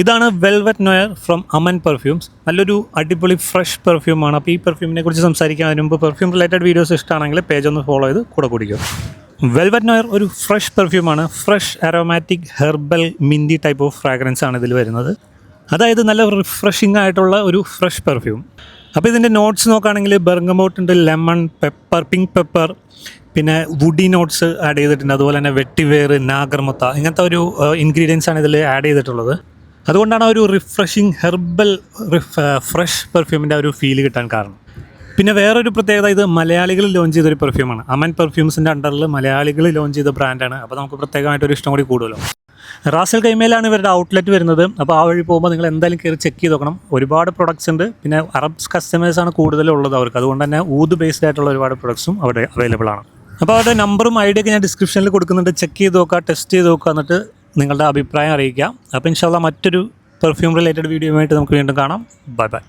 ഇതാണ് velvet noir from Aman perfumes. നല്ലൊരു അടിപൊളി ഫ്രഷ് പെർഫ്യൂമാണ്. അപ്പോൾ ഈ പെർഫ്യൂമിനെ കുറിച്ച് സംസാരിക്കാൻ മുമ്പ് പെർഫ്യൂം റിലേറ്റഡ് വീഡിയോസ് ഇഷ്ടമാണെങ്കിൽ പേജ് ഒന്ന് ഫോളോ ചെയ്ത് കൂടെ കുടിക്കുക. വെൽവെറ്റ് നോയർ ഒരു ഫ്രഷ് പെർഫ്യൂമാണ്. Fresh aromatic herbal minty type of fragrance ആണ് ഇതിൽ വരുന്നത്. അതായത് നല്ല റിഫ്രഷിംഗ് ആയിട്ടുള്ള ഒരു ഫ്രഷ് പെർഫ്യൂം. അപ്പോൾ ഇതിൻ്റെ നോട്ട്സ് നോക്കുകയാണെങ്കിൽ ബെർഗമോട്ട് ഉണ്ട്, ലെമൺ, പെപ്പർ, പിങ്ക് പെപ്പർ, പിന്നെ വുഡി നോട്ട്സ് ആഡ് ചെയ്തിട്ടുണ്ട്. അതുപോലെ തന്നെ വെട്ടിവേർ, നാഗർമൊത്ത, ഇങ്ങനത്തെ ഒരു ഇൻഗ്രീഡിയൻസ് ആണ് ഇതിൽ ആഡ് ചെയ്തിട്ടുള്ളത്. അതുകൊണ്ടാണ് ഒരു റിഫ്രഷിങ് ഹെർബൽ ഫ്രഷ് പെർഫ്യൂമിൻ്റെ ഒരു ഫീല് കിട്ടാൻ കാരണം. പിന്നെ വേറൊരു പ്രത്യേകത, ഇത് മലയാളികൾ ലോഞ്ച് ചെയ്തൊരു പെർഫ്യൂമാണ്. അമൻ പെർഫ്യൂംസിൻ്റെ അണ്ടറിൽ മലയാളികൾ ലോഞ്ച് ചെയ്ത ബ്രാൻഡാണ്. അപ്പോൾ നമുക്ക് പ്രത്യേകമായിട്ടൊരു ഇഷ്ടം കൂടി കൂടുതലോ. റാസൽ കൈമയിലാണ് ഇവരുടെ ഔട്ട്ലെറ്റ് വരുന്നത്. അപ്പോൾ ആ വഴി പോകുമ്പോൾ നിങ്ങൾ എന്തായാലും കയറി ചെക്ക് ചെയ്ത് നോക്കണം. ഒരുപാട് പ്രൊഡക്ട്സ് ഉണ്ട്. പിന്നെ അറബ്സ് കസ്റ്റമേഴ്സാണ് കൂടുതലുള്ളത് അവർക്ക്. അതുകൊണ്ട് തന്നെ ഊദ് ബേസ്ഡ് ആയിട്ടുള്ള ഒരുപാട് പ്രൊഡക്ട്സും അവിടെ അവൈലബിൾ ആണ്. അപ്പോൾ അവരുടെ നമ്പറും ഐഡിയൊക്കെ ഞാൻ ഡിസ്ക്രിപ്ഷനിൽ കൊടുക്കുന്നുണ്ട്. ചെക്ക് ചെയ്ത് നോക്കുക, ടെസ്റ്റ് ചെയ്ത് നോക്കുക, എന്നിട്ട് നിങ്ങളുടെ അഭിപ്രായം അറിയിക്കുക. അപ്പോൾ ഇൻഷാല്ലാ മറ്റൊരു പെർഫ്യൂം റിലേറ്റഡ് വീഡിയോയുമായിട്ട് നമുക്ക് വീണ്ടും കാണാം. Bye bye.